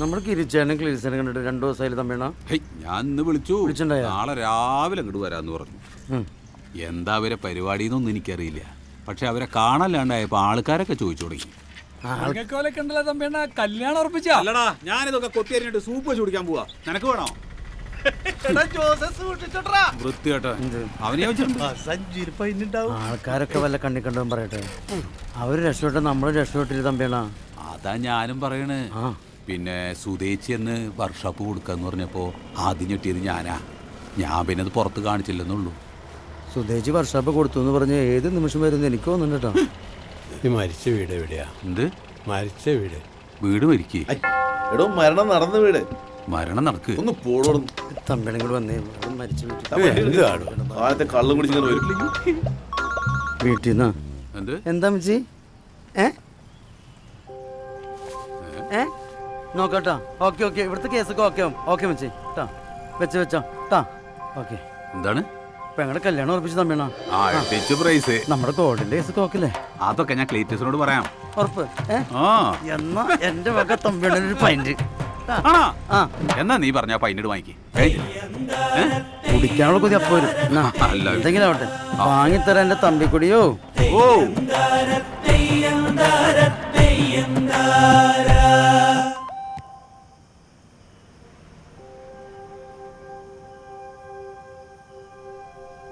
നമ്മുടെ കിരിച്ചാനും ക്ലീൻസിനെ കണ്ടിട്ട് 2 ദിവസമായാലും തമ്മിണ. ഞാൻ ഇന്ന് വിളിച്ചിട്ടുണ്ടായ നാളെ രാവിലെ അങ്ങോട്ട് വരാന്ന് പറഞ്ഞു. എന്താ അവരെ പരിപാടി എന്നൊന്നും എനിക്കറിയില്ല. പക്ഷെ അവരെ കാണാല്ലാണ്ടായപ്പോ ആൾക്കാരൊക്കെ ചോദിച്ചു തുടങ്ങി. കല്യാണം ഉറപ്പിച്ചാ? ഞാനിതൊക്കെ കൊത്തിയരിഞ്ഞിട്ട് സൂപ്പ് വെച്ച് കുടിക്കാൻ പോവാ. നിനക്ക് വേണോ? വൃത്തിയാട്ടോ അവനെ ആൾക്കാരൊക്കെ വല്ല കണ്ണി കണ്ടും പറയട്ടെ. അവര് രക്ഷപ്പെട്ട നമ്മള് രക്ഷപ്പെട്ടില്ല തമ്പിയണ. അതാ ഞാനും പറയണേ. പിന്നെ സുതേച്ചി എന്ന് വർക്ക്ഷോപ്പ് കൊടുക്കാന്ന് പറഞ്ഞപ്പോ ആദ്യം ഞെട്ടിയത് ഞാനാ. ഞാൻ പിന്നെ അത് പുറത്ത് കാണിച്ചില്ലെന്നുള്ളൂ. സുതേച്ചി വർക്ക്ഷോപ്പ് കൊടുത്തു എന്ന് പറഞ്ഞ് ഏത് നിമിഷം വരുന്നു എനിക്ക് തോന്നുന്നുണ്ട് കേട്ടോ. ഈ മരിച്ച വീട് എവിടെയാ? എന്ത് മരിച്ച വീട്? വീട് മരിക്കേ? മരണം നടന്ന വീട്. മരണം നടക്ക് ഒന്ന് പോടും. തമ്പിനും കൂടെ വന്നേ. മരിച്ച കള്ളും കുടിച്ചു വീട്ടിൽ നിന്നാ. എന്താ മിച്ചി? നോക്കട്ടോ. ഓക്കെ ഓക്കെ, ഇവിടുത്തെ കേസൊക്കെ ഓക്കെ ആവും. ഓക്കെ മിച്ചി ട്ടാ, വെച്ചോ ട്ടാ. ഓക്കെ. എന്താണ് ഇപ്പൊ ഞങ്ങളുടെ കല്യാണം ഉറപ്പിച്ച് തമ്മിണ. പ്രൈസ് നമ്മുടെ ഗോൾഡിന്റെ കേസൊക്കെ ഓക്കല്ലേ? അതൊക്കെ ഞാൻ ക്ലീറ്റസിനോട് പറയാം. ഉറപ്പ്? എന്നാ എന്റെ വക തമ്പിയുടെ പൈന്റ് എന്നാ നീ പറഞ്ഞ പൈനട് വാങ്ങിക്കേ. കുടിക്കാനുള്ള കൊതി അപ്പൊ വരും. എന്തെങ്കിലും ആവട്ടെ, വാങ്ങിത്തരാൻ എന്റെ തമ്പിക്കുടിയോ. ഓ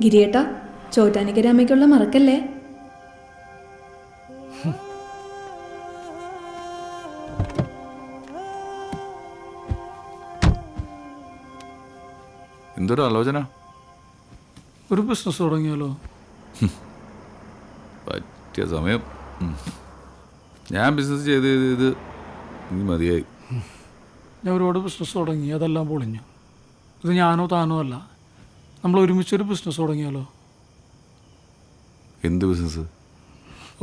ഗിരിയേട്ടാ, ചോറ്റാനിക്കരാമയ്ക്കുള്ള മറക്കല്ലേ. എന്തൊരു ആലോചന? ഒരു ബിസിനസ് തുടങ്ങിയാലോ? പറ്റിയ സമയം. ഞാൻ ബിസിനസ് ചെയ്ത് ഇത് എനിക്ക് മതിയായി. ഞാൻ ഒരുപാട് ബിസിനസ് തുടങ്ങി, അതെല്ലാം പൊളിഞ്ഞു. ഇത് ഞാനോ താനോ അല്ല, നമ്മൾ ഒരുമിച്ചൊരു ബിസിനസ് തുടങ്ങിയാലോ? എന്ത് ബിസിനസ്?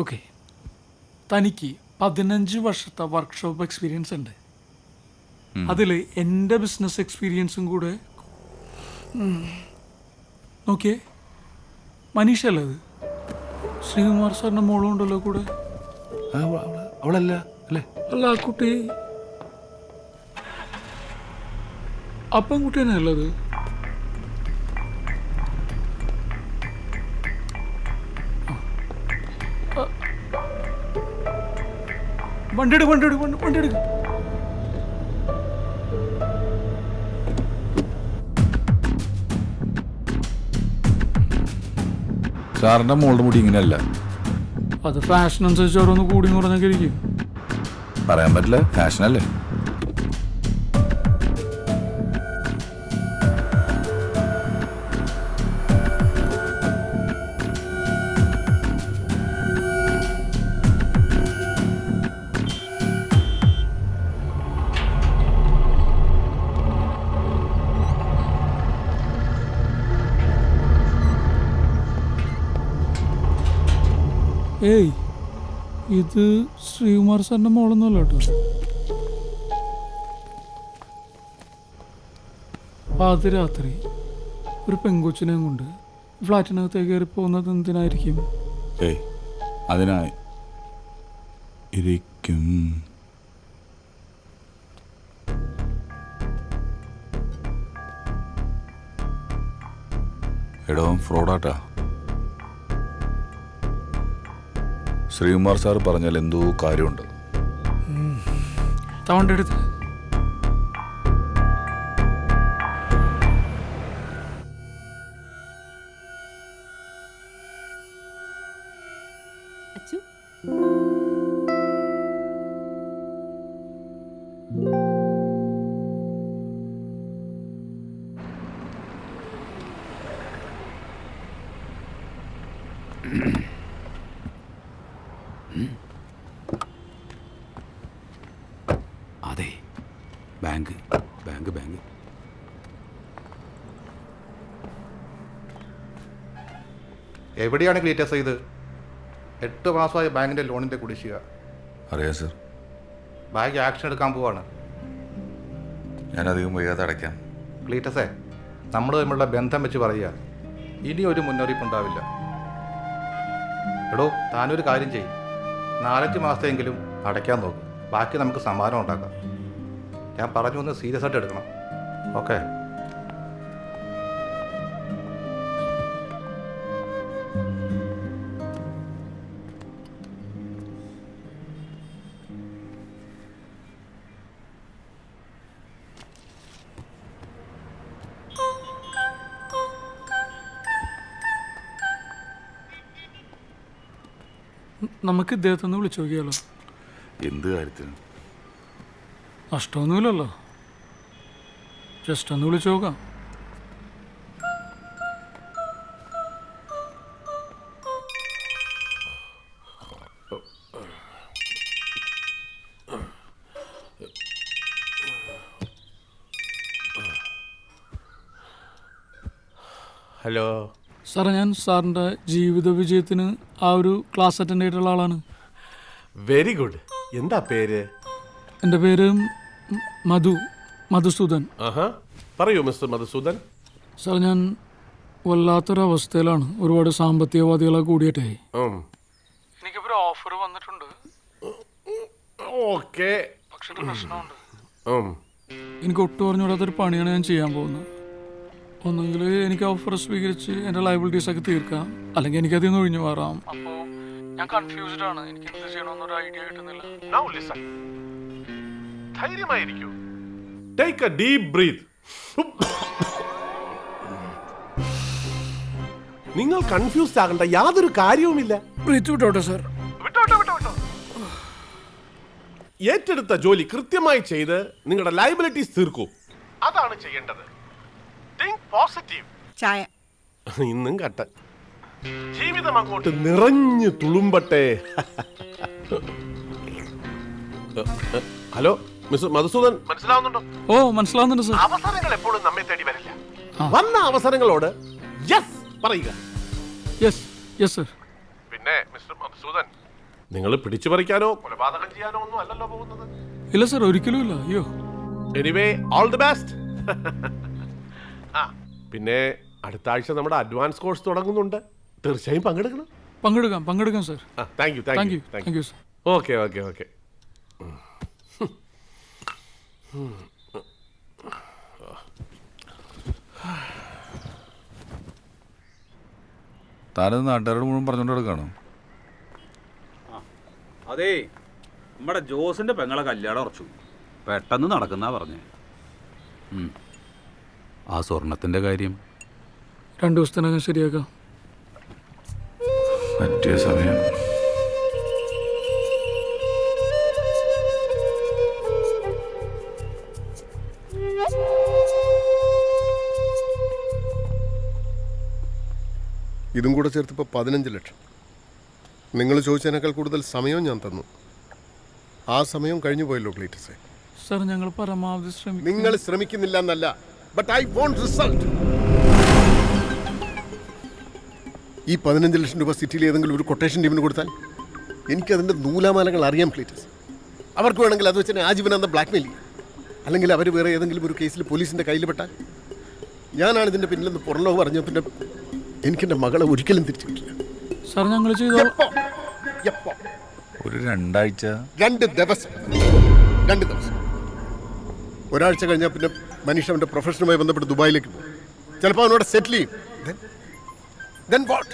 ഓക്കെ, തനിക്ക് 15 വർഷത്തെ വർക്ക്ഷോപ്പ് എക്സ്പീരിയൻസ് ഉണ്ട്. അതിൽ എൻ്റെ ബിസിനസ് എക്സ്പീരിയൻസും കൂടെ നോക്കിയേ. മനീഷ അല്ലേ അത്? ശ്രീകുമാർ സാറിൻ്റെ മോളും ഉണ്ടല്ലോ കൂടെ. അവളല്ല അല്ലേ? അല്ല, ആ കുട്ടി അപ്പം കുട്ടി തന്നെ അല്ലത്? വണ്ടി എടുക്ക്. സാറിന്റെ മോളുടെ മുടി ഇങ്ങനെയല്ല. അത് ഫാഷൻ അനുസരിച്ച് ഓരോന്ന് കൂടി കുറഞ്ഞൊക്കെ ഇരിക്കും. പറയാൻ പറ്റില്ല, ഫാഷനല്ലേ. ഏയ്, ഇത് ശ്രീകുമാർ സാറിൻ്റെ മോളൊന്നുമല്ല കേട്ടോ. പാതിരാത്രി ഒരു പെങ്കൊച്ചിനെയും കൊണ്ട് ഫ്ലാറ്റിനകത്തേക്ക് കയറി പോകുന്നത് എന്തിനായിരിക്കും? ഏയ്, അതിനായി ഇരിക്കും. എടോ, ഫ്രോഡാട്ടാ. ശ്രീകുമാർ സാർ പറഞ്ഞാൽ എന്തോ കാര്യമുണ്ട്. തവണ്ട എടുത്ത് അതെ, ബാങ്ക്. എവിടെയാണ് ക്ലീറ്റസ് ഇത്? 8 മാസമായ ബാങ്കിൻ്റെ ലോണിൻ്റെ കുടിശ്ശിക. അറിയാം സർ. ബാങ്ക് ആക്ഷൻ എടുക്കാൻ പോവാണ്. ഞാനധികം വൈകാതെ അടയ്ക്കാം. ക്ലീറ്റസേ, നമ്മൾ തമ്മിലുള്ള ബന്ധം വെച്ച് പറയുക, ഇനി ഒരു മുന്നറിയിപ്പ് ഉണ്ടാവില്ല. എടോ, താനൊരു കാര്യം ചെയ്യും, 4-5 മാസത്തെങ്കിലും അടയ്ക്കാൻ നോക്കും. ബാക്കി നമുക്ക് സമാധാനം ഉണ്ടാക്കാം. ഞാൻ പറഞ്ഞു ഒന്ന് സീരിയസ് ആയിട്ട് എടുക്കണം. ഓക്കെ? നമുക്ക് ഇദ്ദേഹത്തെ ഒന്ന് വിളിച്ചു നോക്കിയാലോ? എന്ത് കാര്യത്തിന്? നഷ്ടമൊന്നുമില്ലല്ലോ, ജസ്റ്റ് ഒന്ന് വിളിച്ചു നോക്കാം. ഹലോ സാറേ, ഞാൻ സാറിൻ്റെ ജീവിത വിജയത്തിന് ആ ഒരു ക്ലാസ് അറ്റൻഡ് ചെയ്തിട്ടുള്ള ആളാണ്. Very good. എന്താ പേര്? എൻ്റെ പേര് മധുസൂദൻ. പറയൂ മിസ്റ്റർ മധുസൂദൻ. സാർ, ഞാൻ വല്ലാത്തൊരവസ്ഥയിലാണ്. ഒരുപാട് സാമ്പത്തികവാദികളെ കൂടിയിട്ടേ. എനിക്കിപ്പോൾ ഓഫർ വന്നിട്ടുണ്ട്. ഓക്കെ. പക്ഷേ പ്രശ്നമുണ്ട്. എനിക്ക് ഒട്ടും അറിഞ്ഞുകൂടാത്തൊരു പണിയാണ് ഞാൻ ചെയ്യാൻ പോകുന്നത്. ഒന്നെങ്കിൽ എനിക്ക് ഓഫർ സ്വീകരിച്ച് എൻ്റെ ലയബിലിറ്റീസ് ഒക്കെ തീർക്കാം, അല്ലെങ്കിൽ എനിക്കതിൽ നിന്ന് ഒഴിഞ്ഞു മാറാം. അപ്പോൾ ഞാൻ കൺഫ്യൂസ്ഡ് ആണ്. എനിക്ക് എന്ത് ചെയ്യണമെന്നൊരു ഐഡിയ കിട്ടുന്നില്ല. ധൈര്യമായിരിക്കൂ. Take a deep breath. നിങ്ങൾ കൺഫ്യൂസ്ഡ് ആകേണ്ട യാതൊരു കാര്യവുമില്ല. ബ്രീത്ത് വിട്ടോട്ടെ സാർ. ഏറ്റെടുത്ത ജോലി കൃത്യമായി ചെയ്ത് നിങ്ങളുടെ ലയബിലിറ്റീസ് തീർക്കൂ. അതാണ് ചെയ്യേണ്ടത്. Think positive. ചായ ഇന്നും കട്ടൻ. ജീവിതം അങ്ങോട്ട് നിറഞ്ഞു തുളുമ്പട്ടെ. ഹലോ മിസ്റ്റർ മധുസൂദൻ, മനസ്സിലാവുന്നുണ്ടോ? ഓ, മനസ്സിലാവുന്നുണ്ട് സാർ. അവസരങ്ങൾ എപ്പോഴും നമ്മെ തേടി വരില്ല. വന്ന അവസരങ്ങളോട് യെസ് പറയുക. Yes sir. പിന്നെ മിസ്റ്റർ മധുസൂദൻ, നിങ്ങൾ പിടിച്ചു പറിക്കാനോ കൊലപാതകം ചെയ്യാനോ ഒന്നും അല്ലല്ലോ പോകുന്നത്. ഇല്ല സർ, ഒരിക്കലും ഇല്ല. അയ്യോ. Anyway, all the best. പിന്നെ അടുത്ത ആഴ്ച നമ്മുടെ അഡ്വാൻസ് കോഴ്സ് തുടങ്ങുന്നുണ്ട്. തീർച്ചയായും പങ്കെടുക്കാം sir. Thank you sir. Okay. താനത് നാട്ടുകാരോട് മുഴുവൻ പറഞ്ഞുകൊണ്ട് കിടക്കാണോ? അതേ, നമ്മുടെ ജോസിന്റെ പെങ്ങളെ കല്യാണം ഉറച്ചു. പെട്ടെന്ന് നടക്കുന്നാ പറഞ്ഞേ. ആ സ്വർണത്തിന്റെ കാര്യം 2 ദിവസത്തിനകം ശരിയാക്കാം. പറ്റിയ സമയം. ഇതും കൂടെ ചേർത്തിപ്പോൾ 15 ലക്ഷം. നിങ്ങൾ ചോദിച്ചതിനേക്കാൾ കൂടുതൽ സമയവും ഞാൻ തന്നു. ആ സമയം കഴിഞ്ഞു പോയല്ലോ ക്ലീറ്റസേ. സർ, ഞങ്ങൾ പരമാവധി ശ്രമിക്കും. നിങ്ങൾ ശ്രമിക്കുന്നില്ല എന്നല്ല, ബട്ട് ഐ വോണ്ട് റിസൾട്ട്. ഈ 15 ലക്ഷം രൂപ സിറ്റിയിൽ ഏതെങ്കിലും ഒരു കൊട്ടേഷൻ ടീമിന് കൊടുത്താൽ എനിക്കതിൻ്റെ നൂലാമാലകൾ അറിയാം ക്ലീറ്റസ്. അവർക്ക് വേണമെങ്കിൽ അത് വെച്ച് ആജീവനാന്ത ബ്ലാക്ക്മെയിൽ ചെയ്യും. അല്ലെങ്കിൽ അവർ വേറെ ഏതെങ്കിലും ഒരു കേസിൽ പോലീസിൻ്റെ കയ്യിൽ പെട്ടാൽ ഞാനാണ് ഇതിൻ്റെ പിന്നിലെന്ന് പുറംലോകം പറഞ്ഞു. പിന്നെ എനിക്കെൻ്റെ മകളെ ഒരിക്കലും തിരിച്ചു കിട്ടില്ല. സാർ, ഞങ്ങൾ ചെയ്തോ. ഒരു 2 ആഴ്ച, 2 ദിവസം. ഒരാഴ്ച കഴിഞ്ഞാൽ പിന്നെ മനീഷ് അവൻ്റെ പ്രൊഫഷനുമായി ബന്ധപ്പെട്ട് ദുബായിലേക്ക് പോകും. ചിലപ്പോൾ അവനോട് സെറ്റിൽ ചെയ്യും. Then what?